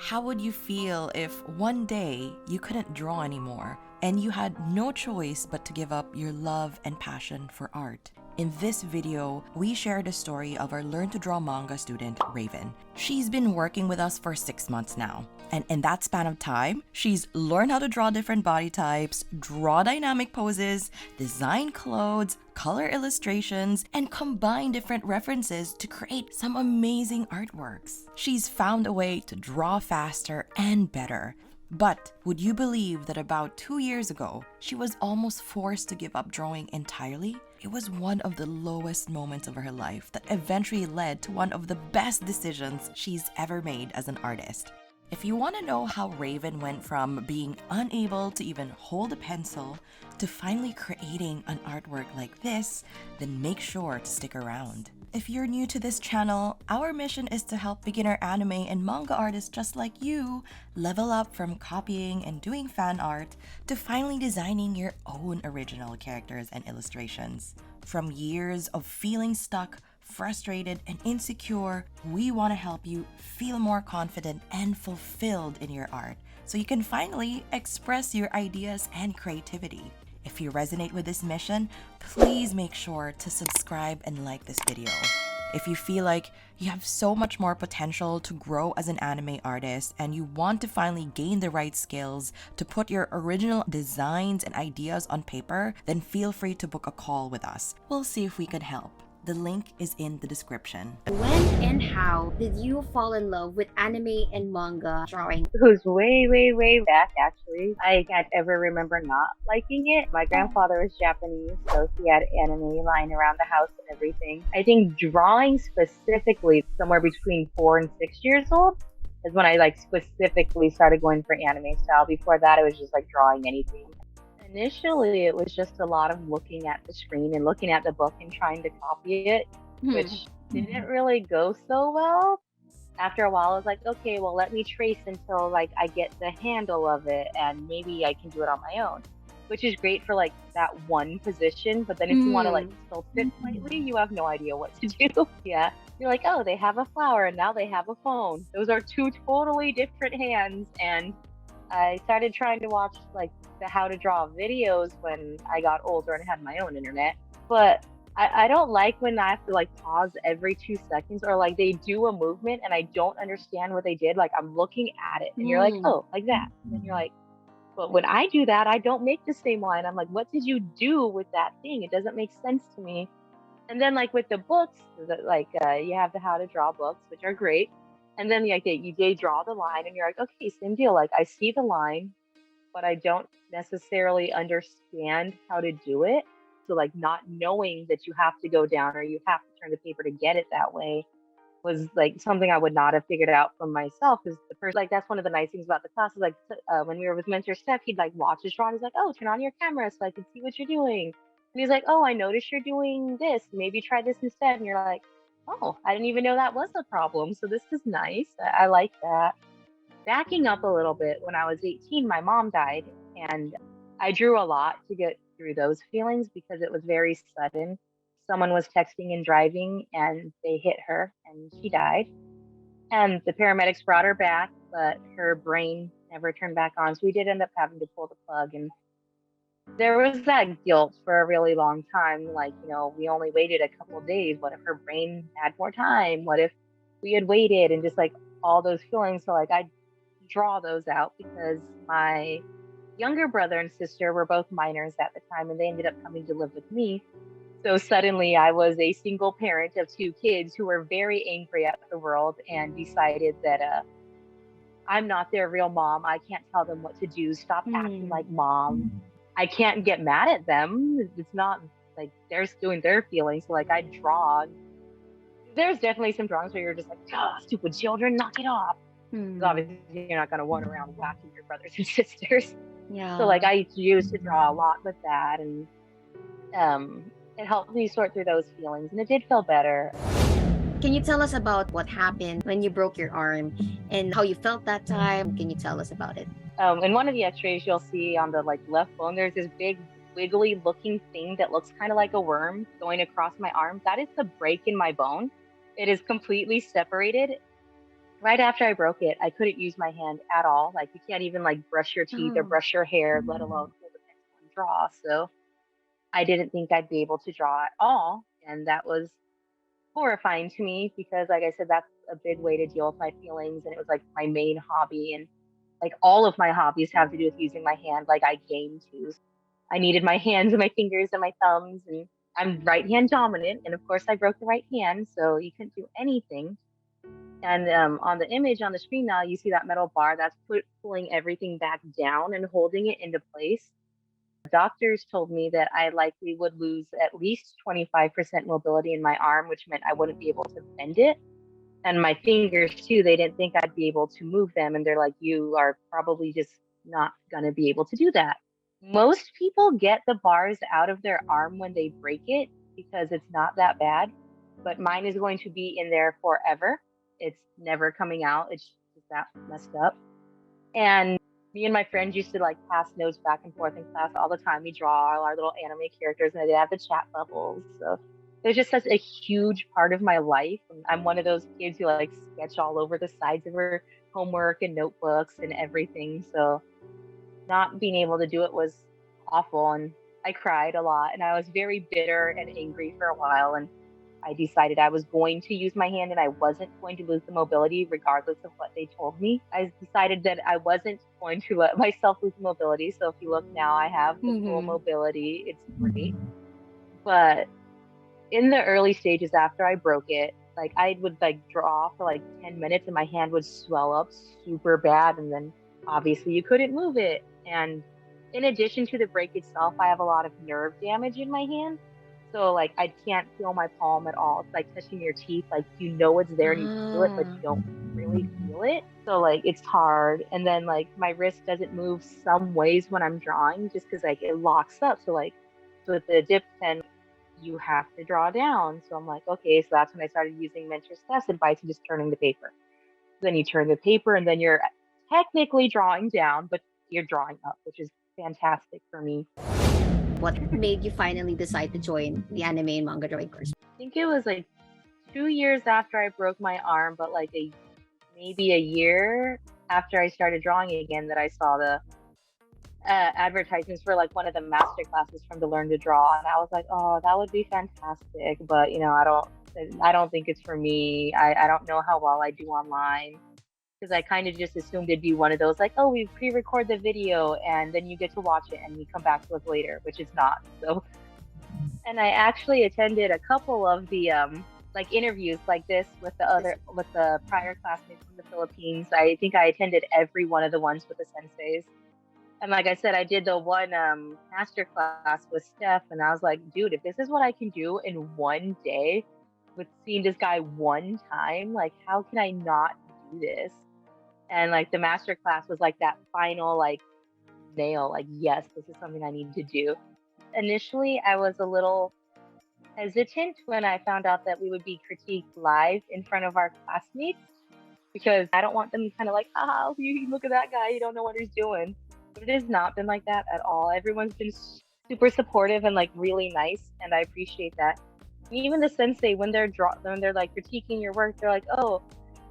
How would you feel if one day you couldn't draw anymore and you had no choice but to give up your love and passion for art? In this video, we share the story of our Learn to Draw manga student, Raven. She's been working with us for 6 months now. And in that span of time, she's learned how to draw different body types, draw dynamic poses, design clothes, color illustrations, and combine different references to create some amazing artworks. She's found a way to draw faster and better. But would you believe that about 2 years ago, she was almost forced to give up drawing entirely? It was one of the lowest moments of her life that eventually led to one of the best decisions she's ever made as an artist. If you want to know how Raven went from being unable to even hold a pencil to finally creating an artwork like this, then make sure to stick around. If you're new to this channel, our mission is to help beginner anime and manga artists just like you level up from copying and doing fan art to finally designing your own original characters and illustrations. From years of feeling stuck, frustrated, and insecure, we want to help you feel more confident and fulfilled in your art so you can finally express your ideas and creativity. If you resonate with this mission, please make sure to subscribe and like this video. If you feel like you have so much more potential to grow as an anime artist and you want to finally gain the right skills to put your original designs and ideas on paper, then feel free to book a call with us. We'll see if we can help. The link is in the description. When and how did you fall in love with anime and manga drawing? It was way back, actually. I can't ever remember not liking it. My grandfather was Japanese, so he had anime lying around the house and everything. I think drawing specifically, somewhere between 4 and 6 years old, is when I specifically started going for anime style. Before that, it was just drawing anything. Initially, it was just a lot of looking at the screen and looking at the book and trying to copy it, which didn't really go so well. After a while, I was like, okay, well, let me trace until I get the handle of it and maybe I can do it on my own, which is great for that one position. But then if you want to sculpt it slightly, you have no idea what to do. Yeah. You're like, oh, they have a flower and now they have a phone. Those are two totally different hands. And I started trying to watch the how to draw videos when I got older and had my own internet. But I don't like when I have to pause every 2 seconds or they do a movement and I don't understand what they did. I'm looking at it and you're like, oh, like that. And then you're like, but when I do that, I don't make the same line. I'm like, what did you do with that thing? It doesn't make sense to me. And then with the books, you have the how to draw books, which are great. And then they draw the line and you're like, okay, same deal. I see the line, but I don't necessarily understand how to do it. So not knowing that you have to go down or you have to turn the paper to get it that way was something I would not have figured out for myself. Because the person, that's one of the nice things about the class is when we were with Mentor Steph, he'd watch us draw and he's like, oh, turn on your camera so I can see what you're doing. And he's like, oh, I noticed you're doing this. Maybe try this instead. And you're like, oh, I didn't even know that was a problem. So this is nice. I like that. Backing up a little bit, when I was 18, my mom died, and I drew a lot to get through those feelings because it was very sudden. Someone was texting and driving, and they hit her, and she died. And the paramedics brought her back, but her brain never turned back on. So we did end up having to pull the plug, and there was that guilt for a really long time. We only waited a couple of days. What if her brain had more time? What if we had waited? And just all those feelings. So I draw those out because my younger brother and sister were both minors at the time, and they ended up coming to live with me. So suddenly I was a single parent of 2 kids who were very angry at the world and decided that I'm not their real mom. I can't tell them what to do. Stop acting like mom. I can't get mad at them. It's not they're doing their feelings. So I draw. There's definitely some drawings where you're just oh, stupid children, knock it off. Because obviously you're not going to run around whacking your brothers and sisters. Yeah. So I used to draw a lot with that, and it helped me sort through those feelings, and it did feel better. Can you tell us about what happened when you broke your arm and how you felt that time? Can you tell us about it? In one of the x-rays, you'll see on the left bone, there's this big wiggly looking thing that looks kind of like a worm going across my arm. That is the break in my bone. It is completely separated. right after I broke it, I couldn't use my hand at all. Like you can't even like brush your teeth or Oh. brush your hair, let alone hold a pencil and draw. So I didn't think I'd be able to draw at all. And that was horrifying to me because, like I said, that's a big way to deal with my feelings. And it was like my main hobby. And like all of my hobbies have to do with using my hand. Like I game too. I needed my hands and my fingers and my thumbs. And I'm right hand dominant. And of course, I broke the right hand. So you couldn't do anything. And on the image on the screen now, you see that metal bar that's pulling everything back down and holding it into place. Doctors told me that I likely would lose at least 25% mobility in my arm, which meant I wouldn't be able to bend it. And my fingers too, they didn't think I'd be able to move them. And they're like, you are probably just not going to be able to do that. Most people get the bars out of their arm when they break it because it's not that bad, but mine is going to be in there forever. It's never coming out. It's just that messed up. And me and my friends used to like pass notes back and forth in class all the time. We draw our little anime characters and they have the chat bubbles. So there's just such a huge part of my life. I'm one of those kids who like sketch all over the sides of her homework and notebooks and everything. So not being able to do it was awful. And I cried a lot and I was very bitter and angry for a while. And I decided I was going to use my hand and I wasn't going to lose the mobility regardless of what they told me. I decided that I wasn't going to let myself lose mobility. So if you look now, I have the full Mm-hmm. mobility. It's great. But in the early stages after I broke it, like I would like draw for like 10 minutes and my hand would swell up super bad. And then obviously you couldn't move it. And in addition to the break itself, I have a lot of nerve damage in my hand. So like I can't feel my palm at all. It's like touching your teeth. Like you know it's there and you feel it, but Ah. you don't really feel it. So like it's hard. And then like my wrist doesn't move some ways when I'm drawing just because like it locks up. So like with the dip pen, you have to draw down. So I'm like, okay, so that's when I started using mentor Steph's advice and just turning the paper. Then you turn the paper and then you're technically drawing down, but you're drawing up, which is fantastic for me. What made you finally decide to join the anime and manga drawing course? I think it was like 2 years after I broke my arm, but like maybe a year after I started drawing again that I saw the advertisements for like one of the master classes from the Learn to Draw, and I was like, oh, that would be fantastic. But you know, I don't think it's for me. I don't know how well I do online because I kind of just assumed it'd be one of those like, oh, we pre-record the video and then you get to watch it and you come back to us later, which is not. So, and I actually attended a couple of the like interviews like this with the prior classmates from the Philippines. I think I attended every one of the ones with the senseis. And like I said, I did the one master class with Steph, and I was like, dude, if this is what I can do in one day with seeing this guy one time, like, how can I not do this? And like the master class was like that final like nail, like, yes, this is something I need to do. Initially, I was a little hesitant when I found out that we would be critiqued live in front of our classmates because I don't want them kind of like, ah, you look at that guy, you don't know what he's doing. But it has not been like that at all. Everyone's been super supportive and like really nice, and I appreciate that. And even the sensei, when when they're like critiquing your work, they're like, "Oh,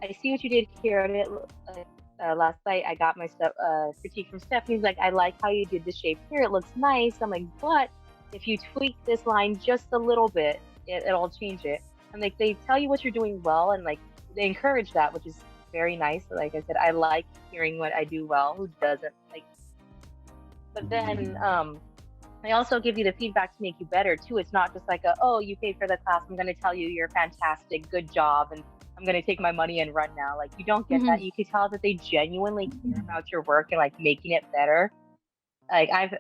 I see what you did here." And last night, I got my stuff critique from Stephanie's like, "I like how you did the shape here. It looks nice." I'm like, "But if you tweak this line just a little bit, it'll change it." And like they tell you what you're doing well, and like they encourage that, which is very nice. Like I said, I like hearing what I do well. Who doesn't? Like, but then they also give you the feedback to make you better too. It's not just like oh, you paid for the class, I'm going to tell you you're fantastic, good job, and I'm going to take my money and run now. Like you don't get that. You can tell that they genuinely care about your work and like making it better. Like I've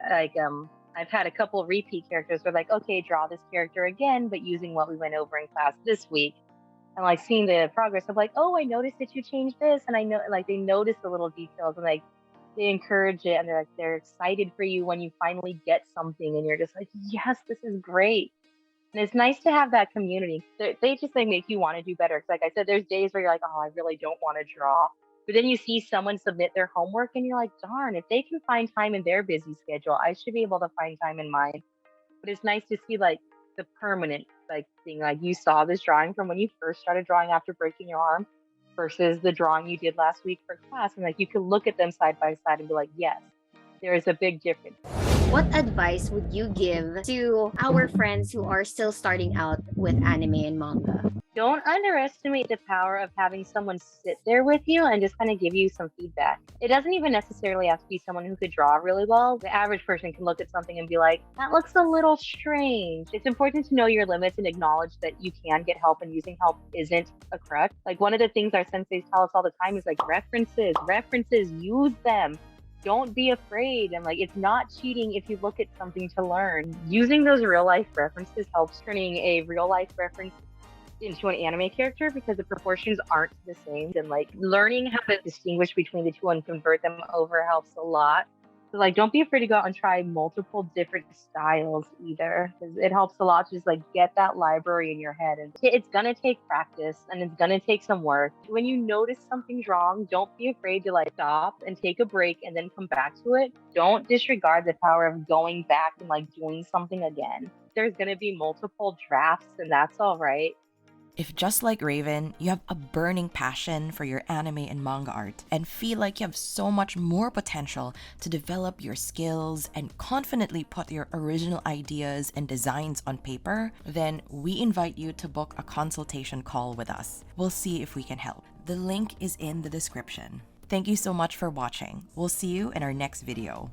had a couple repeat characters where like, okay, draw this character again, but using what we went over in class this week. And like seeing the progress of like, oh, I noticed that you changed this, and I know like they notice the little details and like they encourage it, and they're excited for you when you finally get something, and you're just like, yes, this is great. And it's nice to have that community. They just like make you want to do better. Because like I said, there's days where you're like, oh, I really don't want to draw, but then you see someone submit their homework, and you're like, darn, if they can find time in their busy schedule, I should be able to find time in mine. But it's nice to see like the permanent like thing. Like you saw this drawing from when you first started drawing after breaking your arm versus the drawing you did last week for class. And like you can look at them side by side and be like, yes, there is a big difference. What advice would you give to our friends who are still starting out with anime and manga? Don't underestimate the power of having someone sit there with you and just kind of give you some feedback. It doesn't even necessarily have to be someone who could draw really well. The average person can look at something and be like, that looks a little strange. It's important to know your limits and acknowledge that you can get help, and using help isn't a crutch. Like one of the things our senseis tell us all the time is like references, use them. Don't be afraid. And like, it's not cheating if you look at something to learn. Using those real life references helps turning a real life reference into an anime character, because the proportions aren't the same. And like learning how to distinguish between the two and convert them over helps a lot. So like, don't be afraid to go out and try multiple different styles either, because it helps a lot to just like get that library in your head. And it's gonna take practice and it's gonna take some work. When you notice something's wrong, don't be afraid to like stop and take a break and then come back to it. Don't disregard the power of going back and like doing something again. There's gonna be multiple drafts, and that's all right. If just like Raven, you have a burning passion for your anime and manga art and feel like you have so much more potential to develop your skills and confidently put your original ideas and designs on paper, then we invite you to book a consultation call with us. We'll see if we can help. The link is in the description. Thank you so much for watching. We'll see you in our next video.